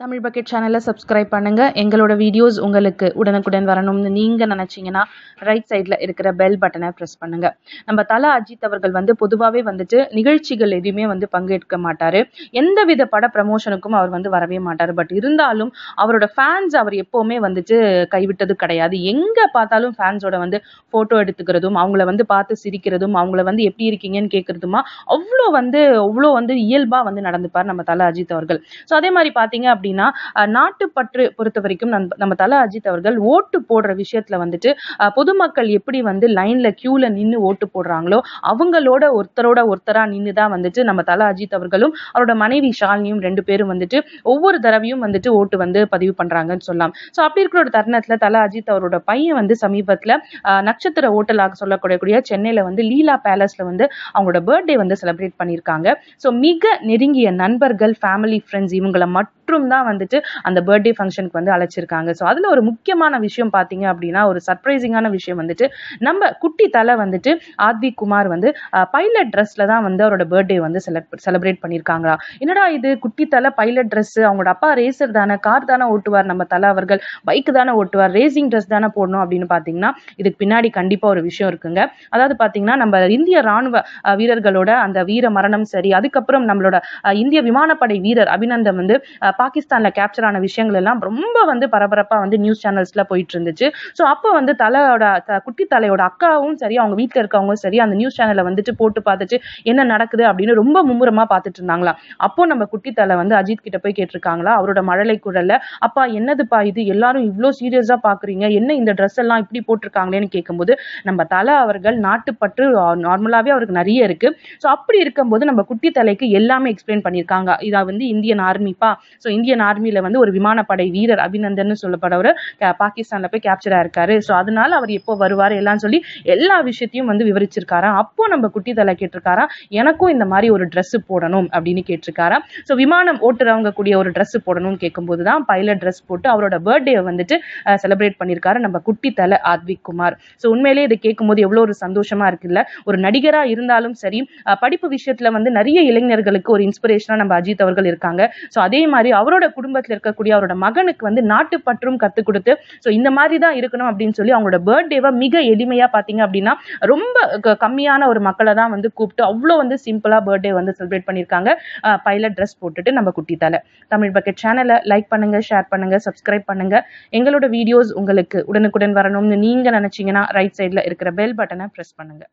Tamil bucket சேனலை subscribe பண்ணுங்கள். எங்களோட வீடியோஸ் உங்களுக்கு உடனுக்குடன் வரணும்னு நீங்கள் நினச்சிங்கன்னா ரைட் சைடில் இருக்கிற பெல் பட்டனை ப்ரெஸ் பண்ணுங்கள். நம்ம தல அஜித் அவர்கள் பொதுவாகவே நிகழ்ச்சிகள் எதுவுமே பங்கேற்க மாட்டார். எந்தவித பட ப்ரமோஷனுக்கும் அவர் வரவே மாட்டார். பட் இருந்தாலும் அவரோட ஃபேன்ஸ் அவர் எப்போவுமே கைவிட்டது கிடையாது. எங்கே பார்த்தாலும் ஃபேன்ஸோட ஃபோட்டோ எடுத்துக்கிறதும், அவங்கள பார்த்து சிரிக்கிறதும், அவங்கள எப்படி இருக்கீங்கன்னு கேட்குறதுமா அவ்வளோ அவ்வளோ இயல்பாக நடந்துப்பார் நம்ம தல அஜித் அவர்கள். ஸோ அதே மாதிரி பார்த்தீங்க அப்படின்னா நாட்டுப்பற்று பொறுத்த வரைக்கும் நம்ம தல அஜித் அவர்கள் ஓட்டு போடுற விஷயத்துல பொதுமக்கள் எப்படி லைன்ல கியூல நின்று ஓட்டு போடுறாங்களோ அவங்களோட ஒருத்தரா நின்று தான் நம்ம தல அஜித் அவர்களும் அவரோட மனைவி ஷாலினியும் 2 பேரும் ஒவ்வொரு தடவையும் ஓட்டு பதிவு பண்றாங்கன்னு சொல்லலாம். ஸோ அப்படி இருக்கிற ஒரு தருணத்துல தல அஜித் அவரோட பையன் சமீபத்துல நட்சத்திர ஓட்டலாக சொல்லக்கூடிய சென்னையில லீலா பேலஸ்ல அவங்களோட பர்த்டே செலிப்ரேட் பண்ணியிருக்காங்க. ஸோ மிக நெருங்கிய நண்பர்கள், ஃபேமிலி, ஃப்ரெண்ட்ஸ் இவங்களை மட்டும் தான் அந்த பர்த்டே ஃபங்க்ஷனுக்கு அழைச்சிருக்காங்க. ஸோ அதுல ஒரு முக்கியமான விஷயம் பார்த்தீங்க அப்படின்னா, ஒரு சர்ப்ரைசிங்கான விஷயம் நம்ம குட்டி தலை ஆத்விக் குமார் பைலட் ட்ரெஸ்ல தான் அவரோட பர்த்டே செலிப்ரேட் பண்ணியிருக்காங்க. என்னடா இது, குட்டி தலை பைலட் ட்ரெஸ், அவங்களோட அப்பா ரேசர் தானே, கார் தானே ஓட்டுவார், நம்ம தலை அவர்கள் பைக் தானே ஓட்டுவார், ரேசிங் ட்ரெஸ் தானே போடணும் அப்படின்னு பார்த்தீங்கன்னா இதுக்கு பின்னாடி கண்டிப்பா ஒரு விஷயம் இருக்குங்க. அதாவது பார்த்தீங்கன்னா நம்ம இந்திய ராணுவ வீரர்களோட அந்த வீர மரணம் சரி, அதுக்கப்புறம் நம்மளோட இந்திய விமானப்படை வீரர் அபிநந்தன் பாகிஸ்தான்ல கேப்சர் ஆன விஷயங்கள் எல்லாம் ரொம்ப பரபரப்பா நியூஸ் சேனல்ஸ்ல போயிட்டு இருந்துச்சு. ஸோ அப்போ குட்டி தலையோட அக்காவும் சரி, அவங்க வீட்டில் இருக்கவங்களும் சரி அந்த நியூஸ் சேனலை போட்டு பார்த்துட்டு என்ன நடக்குது அப்படின்னு ரொம்ப மும்முரமா பார்த்துட்டு இருந்தாங்களா. அப்போ நம்ம குட்டி தலை அஜித் கிட்ட போய் கேட்டிருக்காங்களா அவரோட மழலை குரல்ல, அப்பா என்னதுப்பா இது, எல்லாரும் இவ்வளோ சீரியஸா பாக்குறீங்க, என்ன இந்த ட்ரெஸ் எல்லாம் இப்படி போட்டிருக்காங்களேன்னு கேட்கும்போது நம்ம தலை அவர்கள் நாட்டுப்பற்று நார்மலாவே அவருக்கு நிறைய இருக்கு. ஸோ அப்படி இருக்கும்போது நம்ம குட்டி தலைக்கு எல்லாமே எக்ஸ்பிளைன் பண்ணியிருக்காங்க. இதா இந்தியன் ஆர்மிப்பா, ஸோ இந்தியன் ஆர்மியில ஒரு விமானப்படை வீரர் அபிநந்தன் சொல்லப்படுற பாகிஸ்தான்ல போய் கேப்சர் ஆயிருக்காரு. ஸோ அதனால அவர் எப்போ வருவார் எல்லாம் சொல்லி எல்லா விஷயத்தையும் விவரிச்சிருக்காராம். அப்போ நம்ம குட்டி தலை கேட்டிருக்காரா, எனக்கும் இந்த மாதிரி ஒரு ட்ரெஸ் போடணும் அப்படின்னு கேட்டிருக்காரா. ஸோ விமானம் ஓட்டுறவங்க கூடிய ஒரு ட்ரெஸ் போடணும்னு கேட்கும்போது தான் பைலட் ட்ரெஸ் போட்டு அவரோட பர்த்டே செலிப்ரேட் பண்ணியிருக்காரு நம்ம குட்டி தலை ஆத்விக் குமார். ஸோ உண்மையிலேயே இதை கேட்கும்போது எவ்வளோ ஒரு சந்தோஷமா இருக்குல்ல. ஒரு நடிகரா இருந்தாலும் சரி, படிப்பு விஷயத்துல நிறைய இளைஞர்களுக்கு ஒரு இன்ஸ்பிரேஷனா நம்ம அஜித் அவர்கள் இருக்காங்க. ஸோ அதே மாதிரி அவரோட குடும்பத்தில் இருக்கக்கூடிய அவரோட மகனுக்கு நாட்டுப்பற்றும் கற்றுக் கொடுத்து ஸோ இந்த மாதிரி தான் இருக்கணும் அப்படின்னு சொல்லி அவங்களோட பர்த்டேவை மிக எளிமையா பார்த்தீங்க அப்படின்னா ரொம்ப கம்மியான ஒரு மக்களை தான் கூப்பிட்டு அவ்வளோ சிம்பிளா பர்த்டே செலிப்ரேட் பண்ணியிருக்காங்க. பைலட் ட்ரெஸ் போட்டுட்டு நம்ம குட்டி தலை. தமிழ் பக்கெட் சேனலை லைக் பண்ணுங்க, ஷேர் பண்ணுங்க, சப்ஸ்கிரைப் பண்ணுங்க. எங்களோட வீடியோஸ் உங்களுக்கு உடனுக்குடன் வரணும்னு நீங்க நினைச்சீங்கன்னா ரைட் சைட்ல இருக்கிற பெல் பட்டனை பிரஸ் பண்ணுங்க.